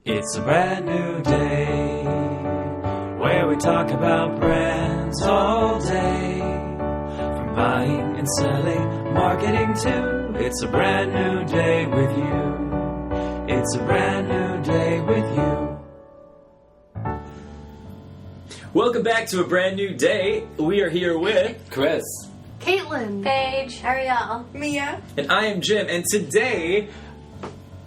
It's a brand new day where we talk about brands all day. From buying and selling, marketing too. It's a brand new day with you. It's a brand new day with you. Welcome back to a brand new day. We are here with Chris, Caitlin, Paige, Ariel, Mia, and I am Jim. And today,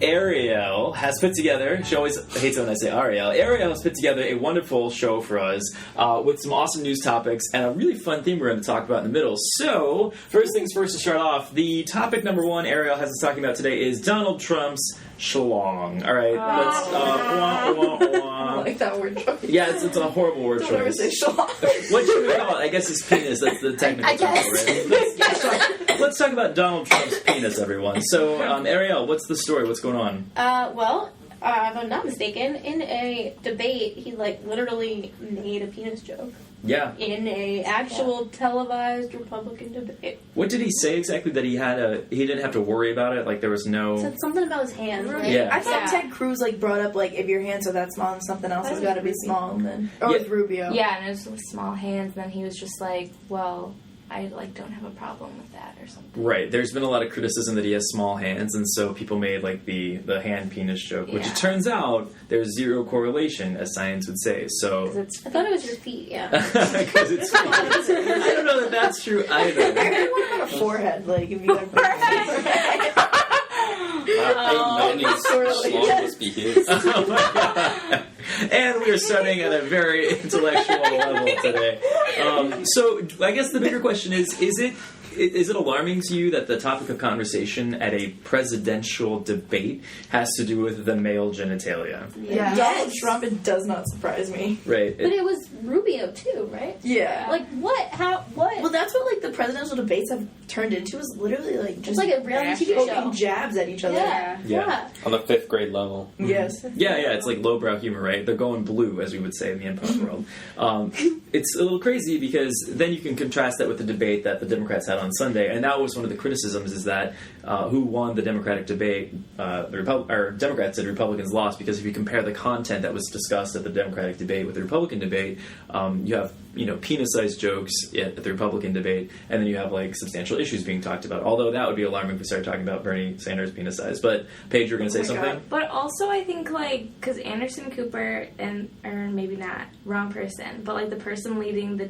Ariel has put together, she always hates it when I say Ariel. Ariel has put together a wonderful show for us with some awesome news topics and a really fun theme we're going to talk about in the middle. So, first things first to start off, the topic number one Ariel has us talking about today is Donald Trump's schlong. All right, let's wah, wah, wah. I like that word choice. Yeah, it's a horrible word Don't ever choice. say schlong. What should we call it? I guess it's penis. That's the technical term, right? Let's talk about Donald Trump's penis, everyone. So, Ariel, what's the story? What's going on? Well, if I'm not mistaken, in a debate, he literally made a penis joke. Yeah. In a actual televised Republican debate. What did he say exactly? That he didn't have to worry about it? Like there was no... Said something about his hands, right? Yeah. I thought Ted Cruz brought up if your hands are that small, then something else has got to be small. And then, or with Rubio. Yeah, and it was with small hands. And then he was just like, well, I don't have a problem with that or something. Right. There's been a lot of criticism that he has small hands, and so people made the hand penis joke, which it turns out there's zero correlation, as science would say. So I thought it was your feet, yeah. Because it's feet. I don't know that that's true either. I really want to have a forehead, if you have I think schlong must be his. Oh my God. And we are starting at a very intellectual level today. So I guess the bigger question is it alarming to you that the topic of conversation at a presidential debate has to do with the male genitalia? Yeah. Donald Trump, it does not surprise me. Right. But it was Rubio, too, right? Yeah. What? How? What? Well, that's what, the presidential debates have turned into, is literally, just... It's like a reality TV show. poking jabs at each other. Yeah. On the 5th grade level. Yes. Yeah, it's like lowbrow humor, right? They're going blue, as we would say in the improv world. It's a little crazy because then you can contrast that with the debate that the Democrats had on Sunday, and that was one of the criticisms, is that who won the Democratic debate? Democrats said Republicans lost, because if you compare the content that was discussed at the Democratic debate with the Republican debate, you have penis-sized jokes at the Republican debate, and then you have substantial issues being talked about. Although that would be alarming if we started talking about Bernie Sanders' penis size. But Paige, you're going to say something? God. But also, I think because Anderson Cooper or maybe not, wrong person, but the person leading the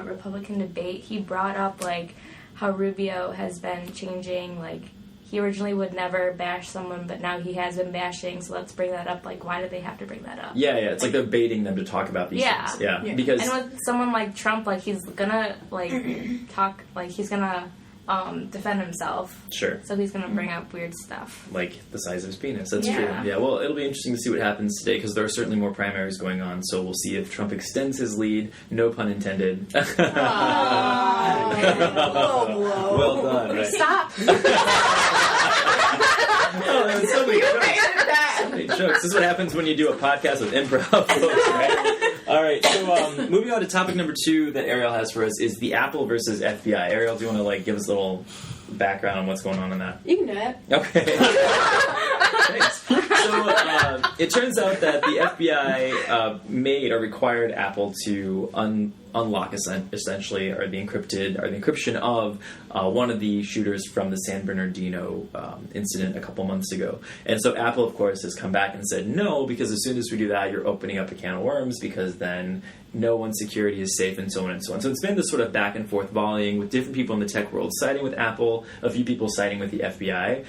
Republican debate, he brought up how Rubio has been changing. He originally would never bash someone, but now he has been bashing, so let's bring that up. Why do they have to bring that up? Yeah, it's like they're baiting them to talk about these things. Yeah. Because... And with someone like Trump, he's gonna, talk, he's gonna defend himself. Sure. So he's gonna bring up weird stuff. Like the size of his penis. That's true. Yeah, well, it'll be interesting to see what happens today, because there are certainly more primaries going on, so we'll see if Trump extends his lead. No pun intended. Low blow. Well done. Right? Stop! So many jokes. This is what happens when you do a podcast with improv folks, right? All right, so moving on to topic number 2 that Ariel has for us is the Apple versus FBI. Ariel, do you want to give us a little background on what's going on in that? You can do it. Okay. Thanks. So it turns out that the FBI made or required Apple to unlock essentially, or the encryption of one of the shooters from the San Bernardino incident a couple months ago. And so Apple, of course, has come back and said no, because as soon as we do that, you're opening up a can of worms, because then no one's security is safe, and so on and so on. So it's been this sort of back and forth volleying with different people in the tech world siding with Apple, a few people siding with the FBI.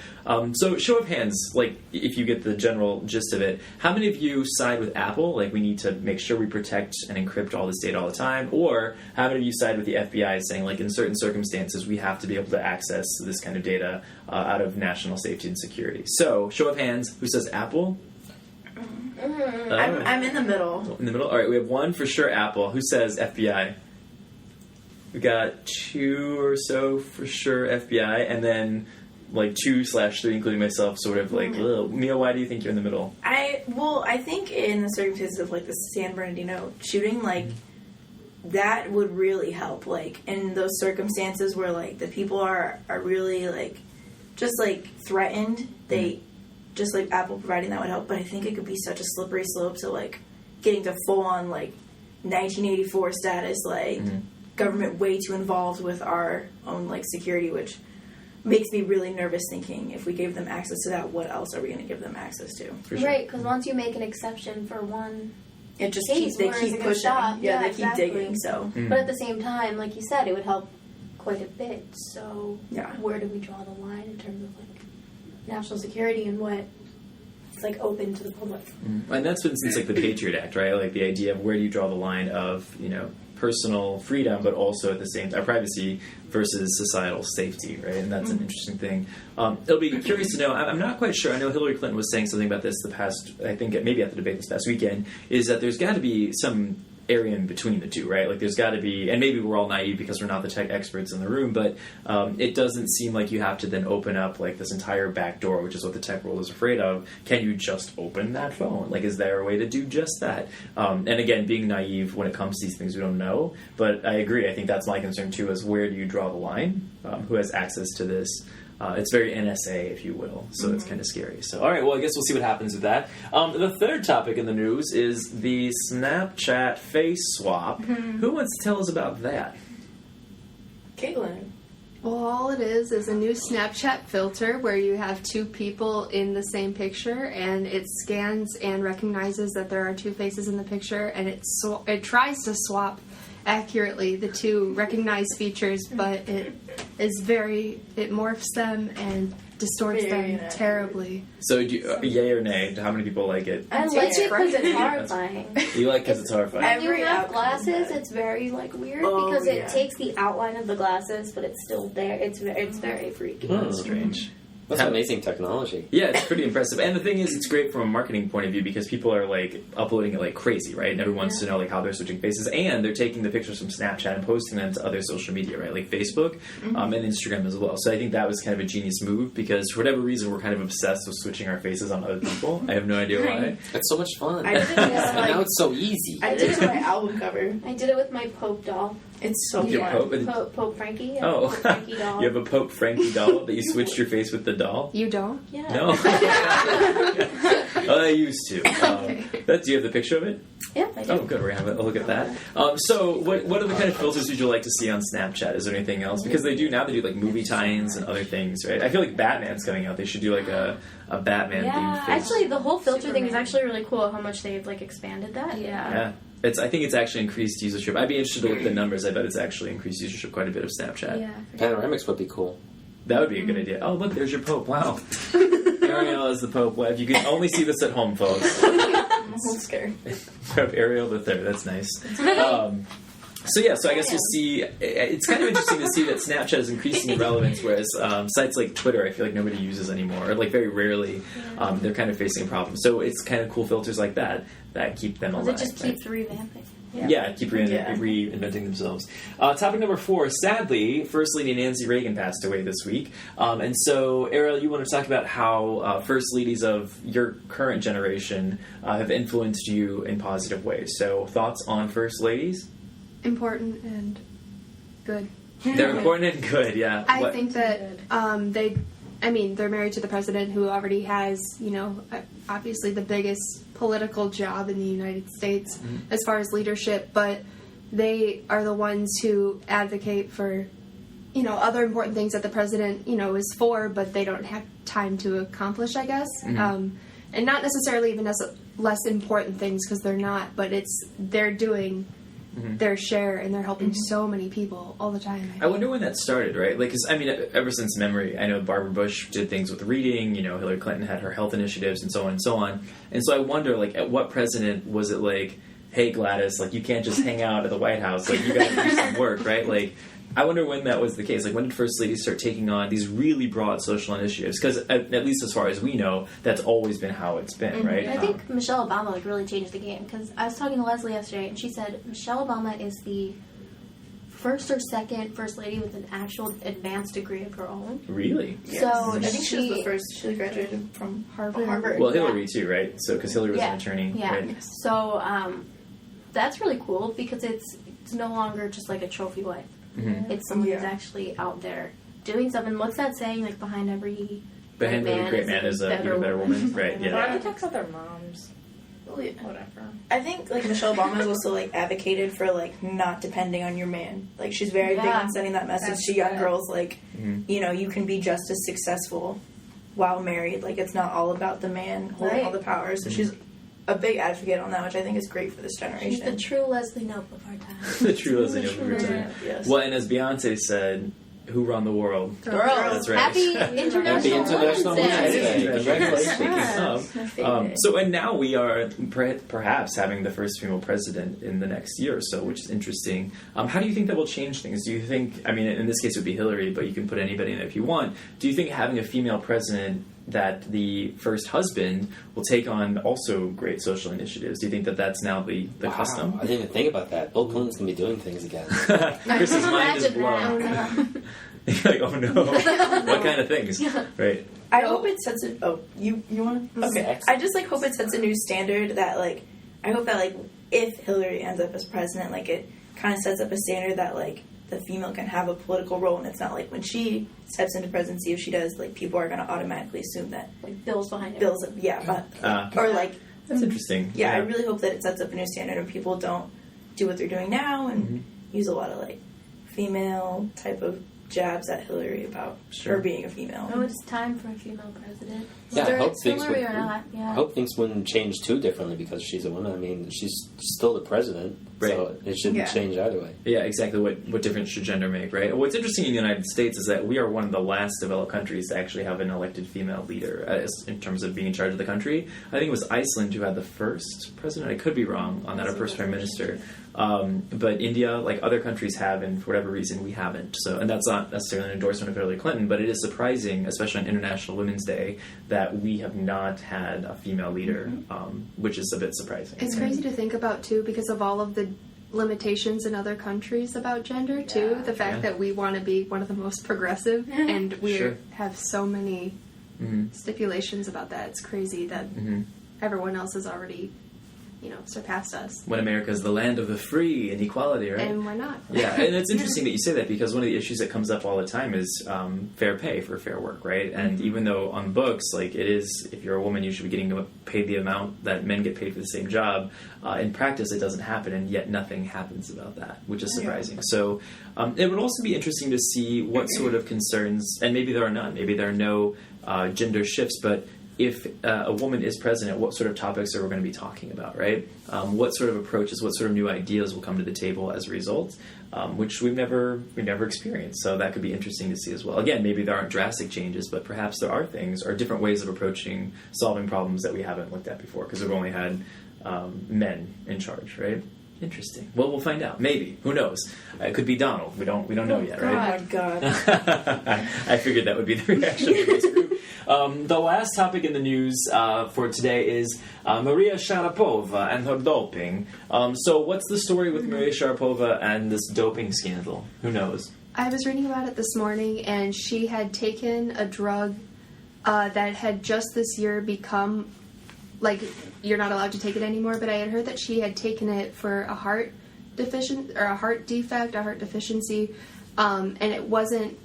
So show of hands, if you get the general gist of it, how many of you side with Apple? We need to make sure we protect and encrypt all this data all the time. Or how many of you side with the FBI saying, in certain circumstances, we have to be able to access this kind of data out of national safety and security? So show of hands, who says Apple? I'm in the middle. In the middle? All right, we have one for sure Apple. Who says FBI? We got 2 or so for sure FBI, and then 2/3, including myself, sort of Mia, why do you think you're in the middle? I think in the circumstances of the San Bernardino shooting, that would really help. In those circumstances where the people are really just threatened, they just like Apple providing that would help, but I think it could be such a slippery slope to like getting to full on like 1984 status, like government way too involved with our own like security, which makes me really nervous thinking if we gave them access to that, what else are we going to give them access to? For sure. Right, because once you make an exception for one, it just case, they where is keep it gonna pushing. stop? Yeah, they exactly. keep digging. So, but at the same time, like you said, it would help quite a bit. So, yeah, where do we draw the line in terms of like national security and what is like open to the public? And that's been since like the Patriot Act, right? Like the idea of where do you draw the line of, you know, personal freedom, but also at the same time privacy versus societal safety, right? And that's an interesting thing. It'll be curious to know. I'm not quite sure. I know Hillary Clinton was saying something about this the past, I think maybe at the debate this past weekend, is that there's got to be some area in between the two, right? Like there's got to be, and maybe we're all naive because we're not the tech experts in the room, but it doesn't seem like you have to then open up like this entire back door, which is what the tech world is afraid of. Can you just open that phone? Like, is there a way to do just that? And again, being naive when it comes to these things, we don't know. But I agree. I think that's my concern too, is where do you draw the line? Who has access to this? It's very NSA, if you will, so it's kind of scary. So, all right, well, I guess we'll see what happens with that. The third topic in the news is the Snapchat face swap. Who wants to tell us about that? Caitlin. Well, all it is a new Snapchat filter where you have two people in the same picture, and it scans and recognizes that there are two faces in the picture, and it tries to swap accurately the two recognized features, but it morphs them and distorts them terribly. So, yay or nay? How many people like it? I like it because it's horrifying. You like because it's horrifying. When you have glasses, it's very like weird because it takes the outline of the glasses, but it's still there. It's very freaky. That's strange. That's amazing technology. Yeah, it's pretty impressive. And the thing is, it's great from a marketing point of view because people are like uploading it like crazy, right? And everyone wants to know like how they're switching faces, and they're taking the pictures from Snapchat and posting them to other social media, right? Like Facebook and Instagram as well. So I think that was kind of a genius move because for whatever reason we're kind of obsessed with switching our faces on other people. I have no idea why. It's so much fun. I did it with, like, now it's so easy. I did it with my album cover. I did it with my Pope doll. It's so Your fun. Pope Frankie. Yeah, Oh, Pope Frankie doll. you have a Pope Frankie doll that you switched your face with the doll? You don't? Yeah. No. I used to. Do you have the picture of it? Yeah, I do. Oh, good. We're going to have a look at that. So, what other kind of filters would you like to see on Snapchat? Is there anything else? Because they do like movie tie-ins and other things, right? I feel like Batman's coming out. They should do like a Batman themed face. Actually, the whole filter thing is actually really cool. How much they've like expanded that. Yeah. I think it's actually increased usership. I'd be interested to look at the numbers. I bet it's actually increased usership quite a bit of Snapchat. Yeah. Panoramics would be cool. That would be a good idea. Oh, look, there's your Pope. Wow. Ariel is the Pope. Well, if you can only see this at home, folks. I'm scared. Pope Ariel the Third. That's nice. So I guess we'll see. It's kind of interesting to see that Snapchat is increasing in relevance, whereas sites like Twitter, I feel like nobody uses anymore, or like very rarely. They're kind of facing a problem. So it's kind of cool filters like that keep them alive. It just keeps revamping. Yeah, keep reinventing themselves. Topic number 4. Sadly, First Lady Nancy Reagan passed away this week. And so, Ariel, you want to talk about how First Ladies of your current generation have influenced you in positive ways. So, thoughts on First Ladies? Important and good. They're important and good, yeah. I think that they're married to the president who already has, obviously the biggest political job in the United States as far as leadership, but they are the ones who advocate for, other important things that the president, is for, but they don't have time to accomplish, I guess. And not necessarily even as less important things because they're not, but they're doing their share, and they're helping so many people all the time. I wonder when that started, right? Like, because, ever since memory, I know Barbara Bush did things with reading, Hillary Clinton had her health initiatives, and so on and so on. And so I wonder, like, at what president was it like, hey, Gladys, like, you can't just hang out at the White House, like, you gotta do some work, right? Like, I wonder when that was the case. Like, when did First Ladies start taking on these really broad social initiatives? Because, at least as far as we know, that's always been how it's been, right? I think Michelle Obama, really changed the game. Because I was talking to Leslie yesterday, and she said Michelle Obama is the first or second First Lady with an actual advanced degree of her own. Really? Yes. So I think she was the first. She graduated from Harvard. Well, Hillary, too, right? So, because Hillary was an attorney. Yeah. Right? Yes. So, that's really cool because it's no longer just like a trophy wife. It's someone who's actually out there doing something. What's that saying? Like, behind every handling a great man is a better woman. Right, But yeah. he talks about their moms. Whatever. I think like Michelle Obama has also like advocated for like not depending on your man. Like she's very big on sending that message That's to young good. girls. Like you know, you can be just as successful while married. Like it's not all about the man holding all the power. So she's a big advocate on that, which I think is great for this generation. She's the true Leslie Knope of our time. The true Leslie Knope of our time. Yes. Well, and as Beyonce said, who run the world? Girls. That's right. Happy Happy International International Women's Women's Day. Day. Congratulations. My favorite. So, and now we are perhaps having the first female president in the next year or so, which is interesting. How do you think that will change things? Do you think, I mean, in this case it would be Hillary, but you can put anybody in there if you want. Do you think having a female president that the first husband will take on also great social initiatives? Do you think that that's now the custom? I didn't even think about that. Bill Clinton's going to be doing things again. Chris's mind is Imagine blown. that. You're like, oh no, what kind of things? Right. I hope it sets a. Oh, you want to? Okay. Sex. I just like hope it sets a new standard that like I hope that like if Hillary ends up as president, like it kind of sets up a standard that like the female can have a political role, and it's not like when she steps into presidency, if she does, like people are going to automatically assume that Like Bill's behind it. Bill's or like That's interesting. yeah. I really hope that it sets up a new standard and people don't do what they're doing now and use a lot of like female type of jabs at Hillary about her being a female. Oh, it's time for a female president. Yeah, I Whether hope it's things Hillary would- or not. Yeah. I hope things wouldn't change too differently because she's a woman. I mean, she's still the president, so it shouldn't change either way. Yeah, exactly. What difference should gender make, right? What's interesting in the United States is that we are one of the last developed countries to actually have an elected female leader in terms of being in charge of the country. I think it was Iceland who had the first president. I could be wrong on that, our first prime minister. But India, like other countries have, and for whatever reason, we haven't. So, and that's not necessarily an endorsement of Hillary Clinton, but it is surprising, especially on International Women's Day, that we have not had a female leader, which is a bit surprising. It's crazy to think about, too, because of all of the limitations in other countries about gender, too. The fact that we want to be one of the most progressive, and we have so many stipulations about that. It's crazy that everyone else has already, surpassed us. When America is the land of the free and equality, right? And why not? Yeah, and it's interesting that you say that because one of the issues that comes up all the time is fair pay for fair work, right? And even though on books, like it is, if you're a woman, you should be getting paid the amount that men get paid for the same job. In practice, it doesn't happen, and yet nothing happens about that, which is surprising. So it would also be interesting to see what sort of concerns, and maybe there are none, maybe there are no gender shifts, but if a woman is president, what sort of topics are we going to be talking about, right? What sort of approaches, what sort of new ideas will come to the table as a result, which we've never experienced. So that could be interesting to see as well. Again, maybe there aren't drastic changes, but perhaps there are things or different ways of approaching solving problems that we haven't looked at before because we've only had men in charge, right? Interesting. Well, we'll find out. Maybe. Who knows? It could be Donald. We don't know yet, right? Oh my god. I figured that would be the reaction of this group. The last topic in the news for today is Maria Sharapova and her doping. So what's the story with Maria Sharapova and this doping scandal? Who knows? I was reading about it this morning, and she had taken a drug that had just this year become, like, you're not allowed to take it anymore, but I had heard that she had taken it for a heart deficiency, and it wasn't,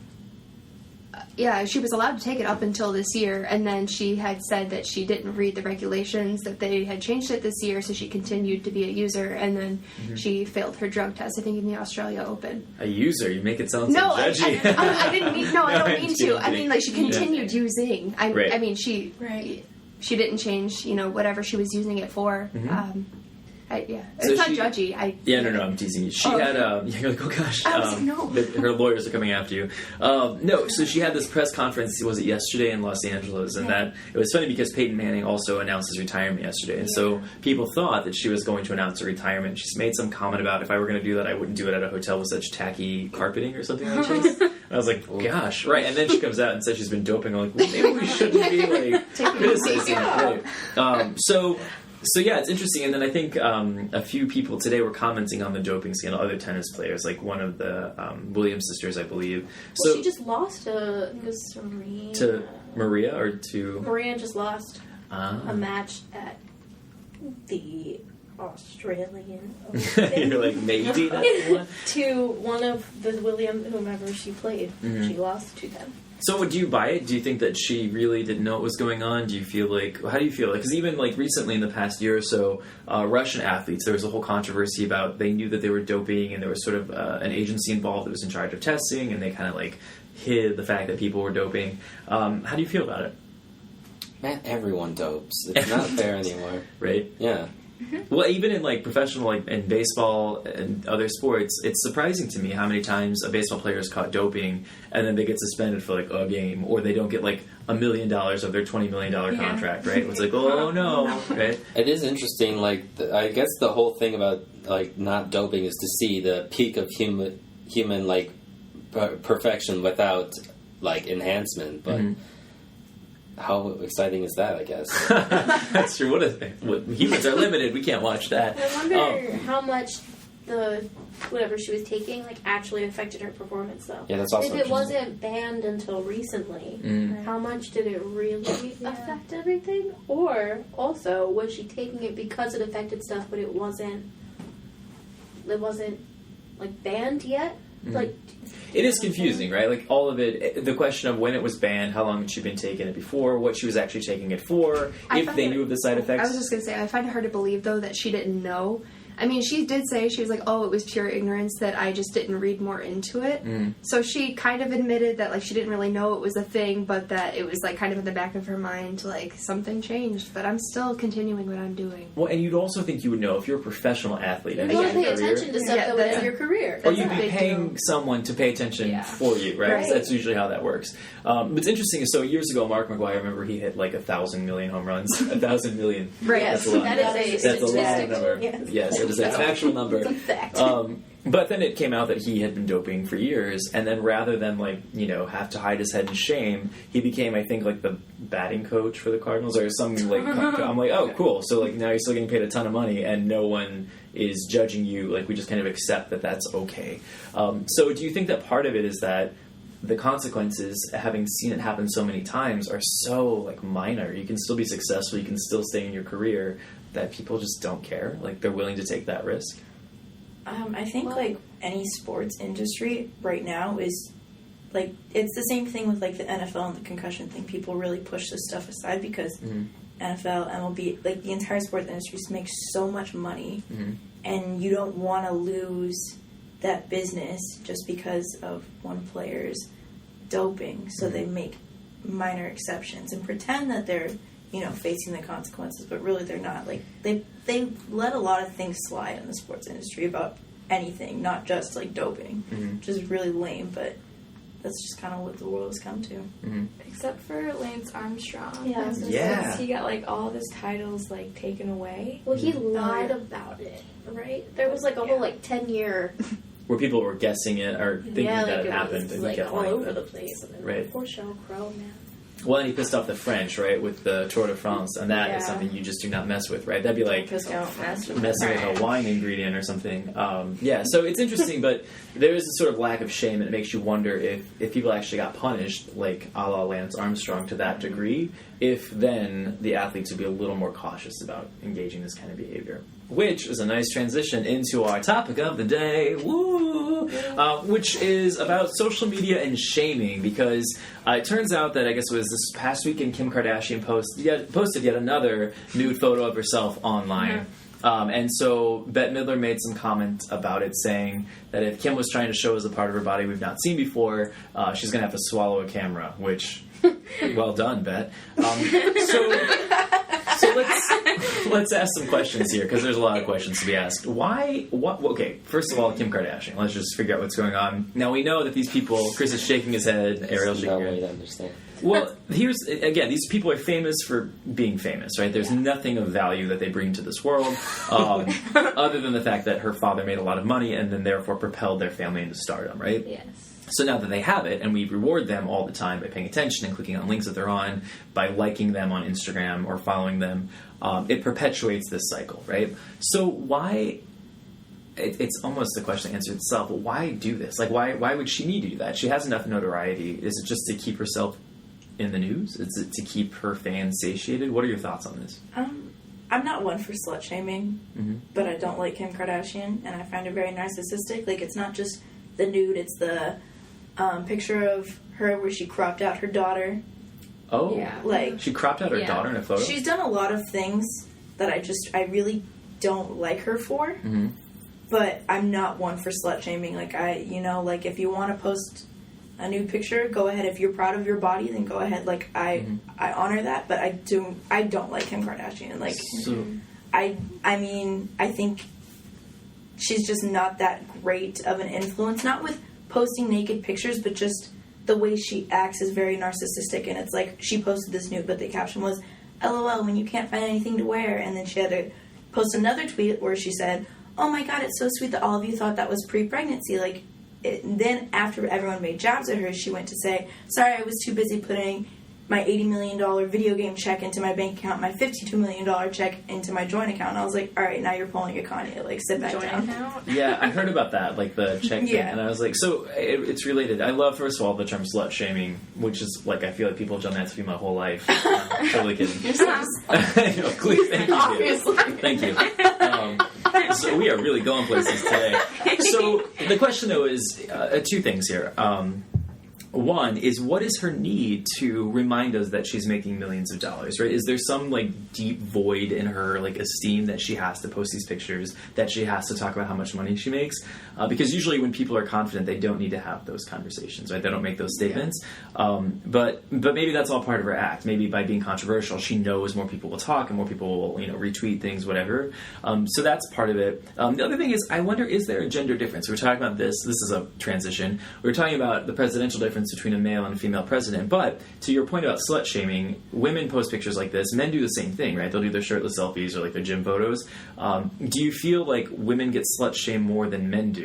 she was allowed to take it up until this year, and then she had said that she didn't read the regulations, that they had changed it this year, so she continued to be a user, and then she failed her drug test, I think, in the Australia Open. A user? You make it sound so No, judgy. I didn't mean, no, I don't mean to. I mean, like, she kidding. continued using. I mean, she Right. didn't change, whatever she was using it for. It's So not she- judgy. I'm teasing you. She had, you're like, oh gosh. I was like, no. Her lawyers are coming after you. No, so she had this press conference, was it yesterday in Los Angeles? And that, it was funny because Peyton Manning also announced his retirement yesterday. And so people thought that she was going to announce her retirement. She's made some comment about if I were going to do that, I wouldn't do it at a hotel with such tacky carpeting or something like this. And I was like, gosh, right. And then she comes out and says she's been doping. I'm like, well, maybe we shouldn't be like criticizing. Right. So yeah, it's interesting. And then I think a few people today were commenting on the doping scandal, other tennis players, like one of the Williams sisters, I believe. Well, she just lost I think it was Serena. To Maria or to... Maria just lost a match at the Australian Open. You're like, maybe that's the one? To one of the whomever she played. She lost to them. So do you buy it? Do you think that she really didn't know what was going on? Do you feel like, how do you feel? Because even like recently in the past year or so, Russian athletes, there was a whole controversy about they knew that they were doping and there was sort of an agency involved that was in charge of testing and they kind of like hid the fact that people were doping. How do you feel about it? Man, everyone dopes. It's not fair anymore. Right? Yeah. Well, even in like professional, like in baseball and other sports, it's surprising to me how many times a baseball player is caught doping and then they get suspended for like a game, or they don't get like $1 million of their $20 million contract. Right? It's like, oh no, right? It is interesting. Like, I guess the whole thing about like not doping is to see the peak of human like perfection without like enhancement, but. Mm-hmm. How exciting is that, I guess? That's true. What humans are limited. We can't watch that. I wonder how much the whatever she was taking like actually affected her performance, though. Yeah, that's also if it wasn't banned until recently, how much did it really affect everything? Or also, was she taking it because it affected stuff, but it wasn't like banned yet? Like, it is confusing, right? Like all of it, the question of when it was banned, how long had she been taking it before, what she was actually taking it for, if they knew of the side effects. I was just going to say, I find it hard to believe, though, that she didn't know. I mean, she did say, she was like, oh, it was pure ignorance that I just didn't read more into it. So she kind of admitted that, like, she didn't really know it was a thing, but that it was, like, kind of in the back of her mind, like, something changed, but I'm still continuing what I'm doing. Well, and you'd also think you would know if you're a professional athlete. You want to pay attention to stuff that was in your career. Or you'd be paying someone to pay attention for you, right? That's usually how that works. What's interesting is, so years ago, Mark McGwire, I remember he hit, like, 1,000 million home runs. 1,000 million. Right. Yes, that is a long number. Yes, it is an actual number. It's a fact. But then it came out that he had been doping for years, and then rather than have to hide his head in shame, he became, I think, like the batting coach for the Cardinals or something. Like, I'm like, oh, cool. So like now you're still getting paid a ton of money, and no one is judging you. Like, we just kind of accept that that's okay. So do you think that part of it is that the consequences, having seen it happen so many times, are so like minor? You can still be successful, you can still stay in your career, that people just don't care? Like, they're willing to take that risk? I think, like, any sports industry right now is, like, it's the same thing with, like, the NFL and the concussion thing. People really push this stuff aside because NFL, MLB, like, the entire sports industry makes so much money, and you don't want to lose that business just because of one player's doping. So they make minor exceptions and pretend that they're facing the consequences, but really they're not. Like, they let a lot of things slide in the sports industry about anything, not just, like, doping, which is really lame, but that's just kind of what the world has come to. Except for Lance Armstrong. Yeah. He got, like, all of his titles, like, taken away. Well, he lied about it, right? There was, like, a whole, like, 10-year... Where people were guessing it or thinking that it happened. Was, like, all over the place. And then, right. Poor Sheryl Crow, man. Well, and he pissed off the French, right, with the Tour de France, and that is something you just do not mess with, right? That'd be like messing with a wine ingredient or something. So it's interesting, but there is a sort of lack of shame, and it makes you wonder if people actually got punished, like a la Lance Armstrong, to that degree, if then the athletes would be a little more cautious about engaging this kind of behavior. Which is a nice transition into our topic of the day, which is about social media and shaming, because it turns out that, I guess it was this past weekend, Kim Kardashian posted yet another nude photo of herself online. And so Bette Midler made some comment about it, saying that if Kim was trying to show us a part of her body we've not seen before, she's going to have to swallow a camera, which, well done, Bette. So let's ask some questions here, because there's a lot of questions to be asked. Okay, first of all, Kim Kardashian. Let's just figure out what's going on. Now, we know that these people, Chris is shaking his head, Ariel's shaking her head. No way to understand. Well, these people are famous for being famous, right? There's nothing of value that they bring to this world, other than the fact that her father made a lot of money and then therefore propelled their family into stardom, right? Yes. So now that they have it, and we reward them all the time by paying attention and clicking on links that they're on, by liking them on Instagram or following them, it perpetuates this cycle, right? So why... It's almost the question that answers itself, but why do this? Like, why would she need to do that? She has enough notoriety. Is it just to keep herself in the news? Is it to keep her fans satiated? What are your thoughts on this? I'm not one for slut shaming, but I don't like Kim Kardashian, and I find her very narcissistic. Like, it's not just the nude, it's the picture of her where she cropped out her daughter. Oh, Yeah. Like, she cropped out her Yeah. daughter in a photo. she's done a lot of things that I really don't like her for. Mm-hmm. But I'm not one for slut shaming. Like, like, if you want to post a nude picture, go ahead. If you're proud of your body, then go ahead. Like, I honor that, but I don't like Kim Kardashian. Like, So, I mean, I think she's just not that great of an influence. Not with posting naked pictures, but just the way she acts is very narcissistic. And it's like, she posted this nude, but the caption was, LOL, when you can't find anything to wear. And then she had to post another tweet where she said, oh my god, it's so sweet that all of you thought that was pre-pregnancy. Like, then after everyone made jabs at her, she went to say, sorry, I was too busy putting my $80 million video game check into my bank account, my $52 million check into my joint account. And I was like, all right, now you're pulling a Kanye. Like, sit back Joint down. account. yeah, I heard about that, like the check thing, Yeah. and I was like, so it's related. I love, first of all, the term slut shaming, which is like, I feel like people have done that to me my whole life. Totally kidding. You're so I know, please, thank you. obviously. Thank you. So we are really going places today. So the question, though, is two things here. One is, what is her need to remind us that she's making millions of dollars, right? Is there some, like, deep void in her, like, esteem that she has to post these pictures, that she has to talk about how much money she makes? Because usually when people are confident, they don't need to have those conversations, right? They don't make those statements. But maybe that's all part of her act. Maybe by being controversial, she knows more people will talk and more people will, retweet things, whatever. So that's part of it. The other thing is, I wonder, is there a gender difference? We're talking about this. This is a transition. We're talking about the presidential difference between a male and a female president. But to your point about slut shaming, women post pictures like this. Men do the same thing, right? They'll do their shirtless selfies or like their gym photos. Do you feel like women get slut shamed more than men do?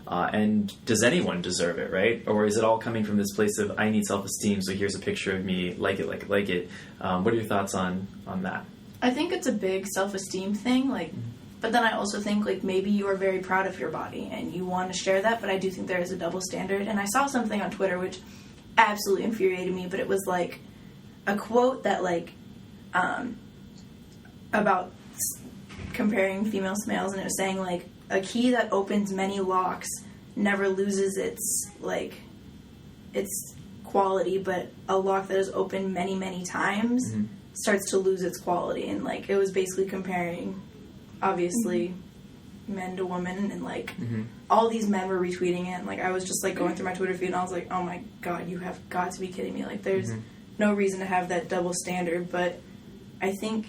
And does anyone deserve it, right? Or is it all coming from this place of, I need self-esteem, so here's a picture of me, like it, like it, like it. What are your thoughts on that? I think it's a big self-esteem thing, like, but then I also think, like, maybe you are very proud of your body and you want to share that, but I do think there is a double standard. And I saw something on Twitter which absolutely infuriated me, but it was, like, a quote that, like, about comparing females to males, and it was saying, like, a key that opens many locks never loses its, like, its quality, but a lock that is opened many, many times starts to lose its quality. And, like, it was basically comparing, obviously, men to women, and, like, all these men were retweeting it, and, like, I was just, like, going through my Twitter feed, and I was like, oh my god, you have got to be kidding me. Like, there's no reason to have that double standard. But I think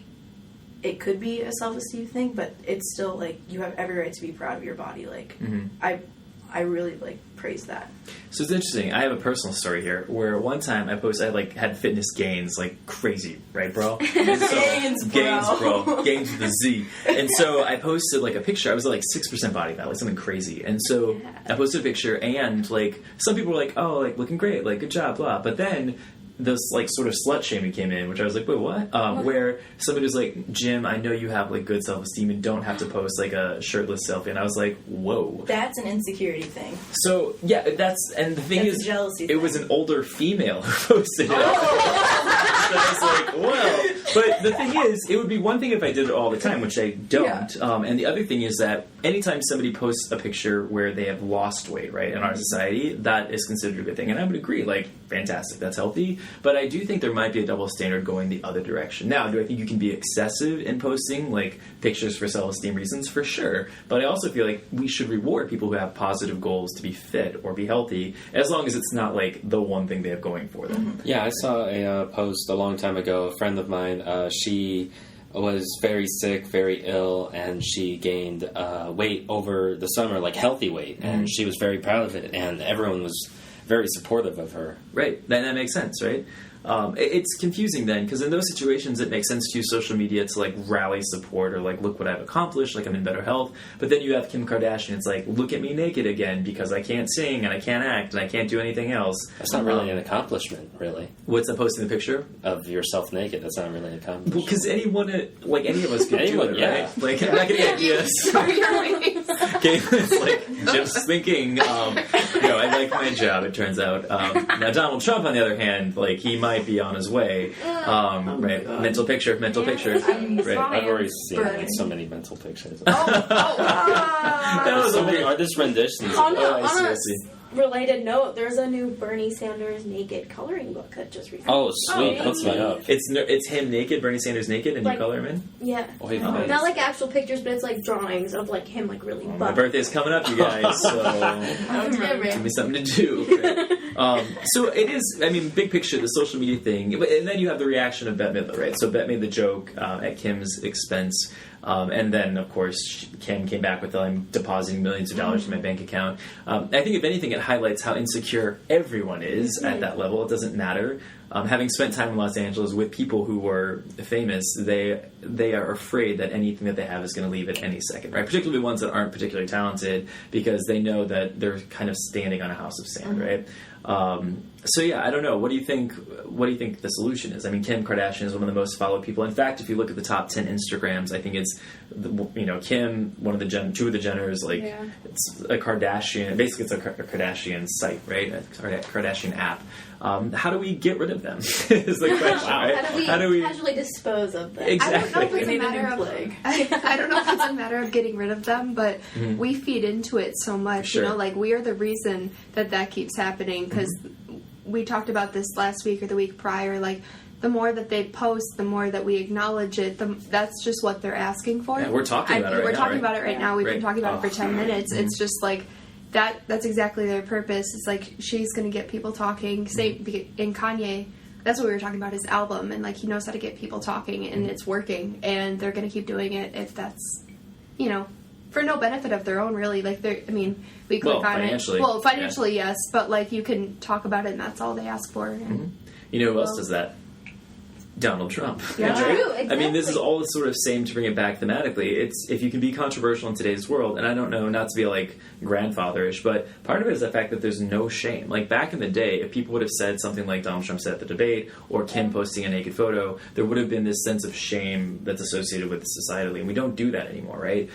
it could be a self-esteem thing, but it's still, like, you have every right to be proud of your body. Like, I really, like, praise that. So it's interesting. I have a personal story here where one time I had fitness gains like crazy, right, bro? And so, Gains, bro. Gains with a Z. And so I posted like a picture. I was at like 6% body fat, like something crazy. And so I posted a picture, and like some people were like, "Oh, like looking great, like good job, blah." But then this like sort of slut shaming came in, which I was like, wait, what? Where somebody was like, Jim, I know you have like good self-esteem and don't have to post like a shirtless selfie. And I was like, whoa. That's an insecurity thing. So yeah, and the thing That's is, a jealousy it thing. was an older female who posted it. So I was like, well, but the thing is, it would be one thing if I did it all the time, which I don't. And the other thing is that anytime somebody posts a picture where they have lost weight, right, in our society, that is considered a good thing. And I would agree, like, fantastic, that's healthy. But I do think there might be a double standard going the other direction. Now, do I think you can be excessive in posting, like, pictures for self-esteem reasons? For sure. But I also feel like we should reward people who have positive goals to be fit or be healthy, as long as it's not, like, the one thing they have going for them. Yeah, I saw a post a long time ago. A friend of mine, she was very sick, very ill, and she gained weight over the summer, like healthy weight, and she was very proud of it, and everyone was very supportive of her. Right. That makes sense, right? It's confusing then, because in those situations it makes sense to use social media to like rally support or like, look what I've accomplished, like I'm in better health. But then you have Kim Kardashian, it's like, look at me naked again because I can't sing and I can't act and I can't do anything else. That's not really an accomplishment, really. What's that, posting the picture? Of yourself naked, that's not really an accomplishment. Because anyone, like any of us could do it, yeah. right? Like, I'm not going to get yes. Okay, it's like, just thinking, I like my job, it turns out. Now, Donald Trump, on the other hand, like, he might be on his way. Right, mental picture. Right. I've already seen like, so many mental pictures. That was so many artist renditions. I see. related note, there's a new Bernie Sanders naked coloring book that just recently. Oh, sweet. Hook me up. It's him naked, Bernie Sanders naked, and Like- you color him in? Yeah. Wait, nice. Not like actual pictures, but it's like drawings of like him like really My buff. birthday's coming up, you guys, so give me something to do. Right? So it is, I mean, big picture, the social media thing, and then you have the reaction of Bette Midler, right? So Bette made the joke at Kim's expense, and then, of course, Kim came back with, I'm depositing millions of dollars in my bank account. I think, if anything, it highlights how insecure everyone is at that level. It doesn't matter. Having spent time in Los Angeles with people who were famous, they are afraid that anything that they have is going to leave at any second, right? Particularly ones that aren't particularly talented, because they know that they're kind of standing on a house of sand, right? So yeah, I don't know. What do you think? What do you think the solution is? I mean, Kim Kardashian is one of the most followed people. In fact, if you look at the top 10 Instagrams, I think it's Kim, one of the two of the Jenners, it's a Kardashian. Basically, it's a Kardashian site, right? A Kardashian app. How do we get rid of them? Is the question, right? How do we casually dispose of them? Exactly. I don't know if it's a matter of I don't know if it's a matter of getting rid of them, but we feed into it so much. Sure. You know, like we are the reason that keeps happening, because we talked about this last week or the week prior. Like, the more that they post, the more that we acknowledge it. That's just what they're asking for. Yeah, we're talking about it right now. We're talking right? about it right now. We've been talking about it for 10 minutes. Mm-hmm. It's just like that's exactly their purpose. It's like she's going to get people talking. Say in Kanye, that's what we were talking about, his album, and like he knows how to get people talking, and it's working, and they're going to keep doing it if that's, for no benefit of their own, really. Like, we click on financially, it. Well, financially, yes, but like you can talk about it, and that's all they ask for. And, You know who else does that? Donald Trump. Yeah. Right? True, exactly. I mean, this is all the sort of same, to bring it back thematically. It's, if you can be controversial in today's world, and I don't know, not to be like grandfatherish, but part of it is the fact that there's no shame. Like, back in the day, if people would have said something like Donald Trump said at the debate, or Kim posting a naked photo, there would have been this sense of shame that's associated with societally, and we don't do that anymore, right?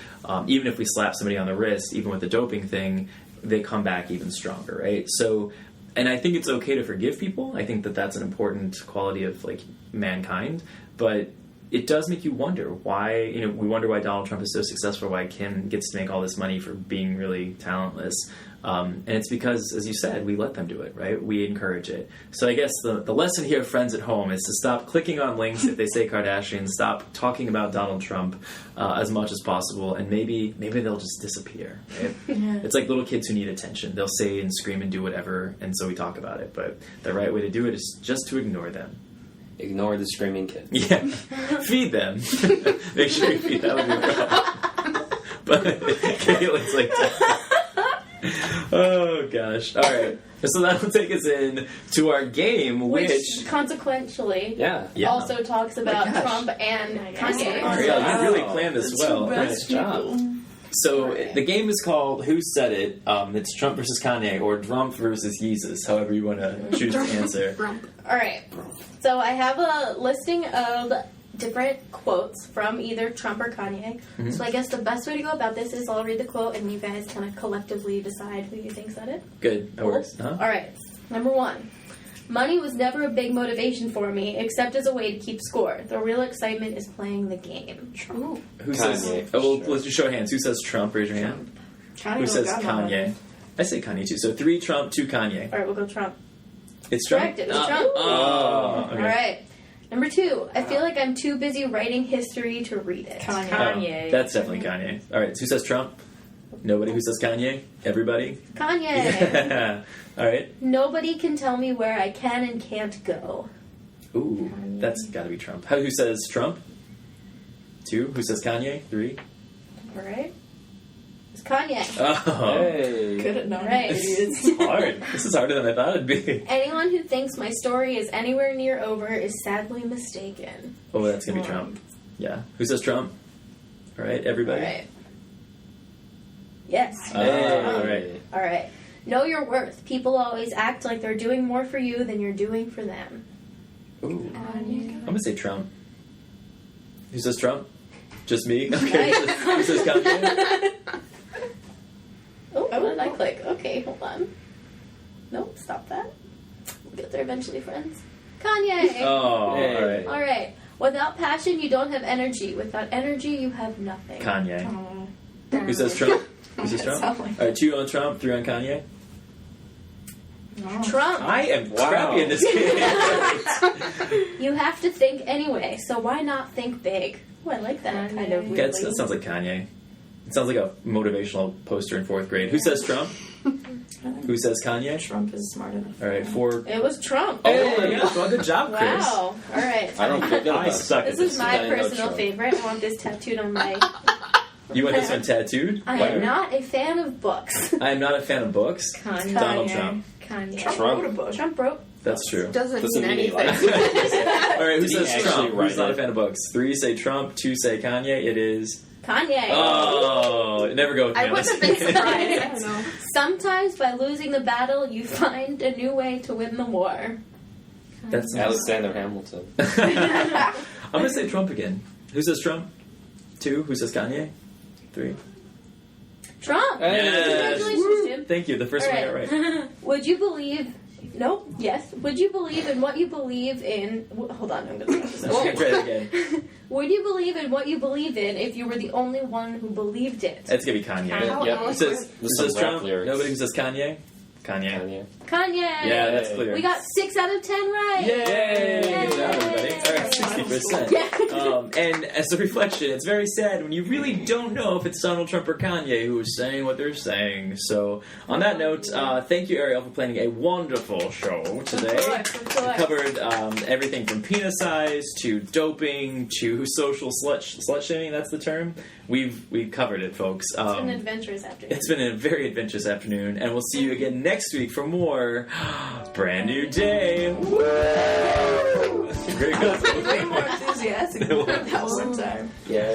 Even if we slap somebody on the wrist, even with the doping thing, they come back even stronger, right? So, and I think it's okay to forgive people. I think that that's an important quality of, like, mankind. But it does make you wonder why, we wonder why Donald Trump is so successful, why Kim gets to make all this money for being really talentless. And it's because, as you said, we let them do it, right? We encourage it. So I guess the lesson here, friends at home, is to stop clicking on links if they say Kardashian, stop talking about Donald Trump as much as possible, and maybe they'll just disappear, right? It's like little kids who need attention. They'll say and scream and do whatever, and so we talk about it. But the right way to do it is just to ignore them. Ignore the screaming kids. Yeah. Feed them. Make sure you feed them with your phone. But Caitlin's like that. Oh gosh! All right, so that'll take us in to our game, which consequentially, yeah. also talks about gosh. Trump and Kanye. Yeah, you really planned this well. Nice job. So the game is called Who Said It? It's Trump versus Kanye, or Trump versus Yeezus, however you want to choose to answer. All right. So I have a listing of different quotes from either Trump or Kanye. Mm-hmm. So I guess the best way to go about this is I'll read the quote and you guys kind of collectively decide who you think said it. Good, that works. All right. Number 1. Money was never a big motivation for me, except as a way to keep score. The real excitement is playing the game. Trump. Who Kanye, says? for Oh, well, sure. let's just show of hands. Who says Trump? Raise your hand. Who says Kanye? I say Kanye too. So 3 Trump, 2 Kanye. All right, we'll go Trump. It's Trump. Correct. It was Trump. Oh, okay. All right. Number 2. I feel like I'm too busy writing history to read it. Kanye. Oh, that's definitely Kanye. All right. So who says Trump? Nobody. Who says Kanye? Everybody. Kanye. Yeah. All right. Nobody can tell me where I can and can't go. Ooh, that's got to be Trump. Who says Trump? 2. Who says Kanye? 3. All right. It's Kanye. Oh, Hey. Good at All right. this is hard. This is harder than I thought it'd be. Anyone who thinks my story is anywhere near over is sadly mistaken. Oh, that's gonna be Trump. Yeah. Who says Trump? All right, everybody. All right. Yes. Hey, all right. All right. Know your worth. People always act like they're doing more for you than you're doing for them. Ooh. I'm gonna say Trump. Who says Trump? Just me? Okay. Who says Kanye? Oh, what did I click? Okay, hold on. Nope, stop that. We'll get there eventually, friends. Kanye! Oh, Hey. all right. All right. Without passion, you don't have energy. Without energy, you have nothing. Kanye. Oh, Who says Trump? Who says Trump? Sound like- All right, 2 on Trump, 3 on Kanye. Trump. I am Wow. crappy in this game. You have to think anyway, so why not think big? Oh, I like that kind of That weirdly. sounds like Kanye. It sounds like a motivational poster in 4th grade. Who says Trump? Who says Kanye? Trump is smart enough. All right, 4. It was Trump. Oh, yeah. Well, good job, Chris. Wow. All right. I don't feel good I about suck at This this. is my I know personal Trump. favorite. I want this tattooed on my. You want this one tattooed? I am not a fan of books. I am not a fan of books. Kanye. Donald Trump. Kanye. Trump. Wrote a book. Trump wrote. That's true. Doesn't Doesn't mean mean he anything. likes All right, who Did he says actually Trump? write Who's not a it? fan of books? 3 say Trump, 2 say Kanye. It is. Kanye. Oh, never go with me I on wouldn't have this. been surprised. I don't know. Sometimes by losing the battle, you find a new way to win the war. That's Alexander Hamilton. I'm gonna say Trump again. Who says Trump? 2. Who says Kanye? 3. Trump. Yes. Congratulations, Jim. Thank you. The first one I got right. Would you believe? No. Yes. Would you believe in what you believe in? Hold on, I'm gonna. Try it again. Would you believe in what you believe in if you were the only one who believed it? It's gonna be Kanye. How Yep. Who says, who With says some rap Trump? lyrics. Nobody who says Kanye? Kanye. Kanye. Kanye. Yeah, that's clear. We got 6 out of 10 right. Yay! Yay! Good job, everybody. All right, 60%. Yeah. And as a reflection, it's very sad when you really don't know if it's Donald Trump or Kanye who is saying what they're saying. So, on that note, thank you, Ariel, for planning a wonderful show today. Of course. We covered everything from penis size to doping to social slut shaming. That's the term. We've covered it, folks. It's been an adventurous afternoon. It's been a very adventurous afternoon, and we'll see you again next week for more Brand New Day. Woo! Great Way more enthusiastic than that one time. Yeah.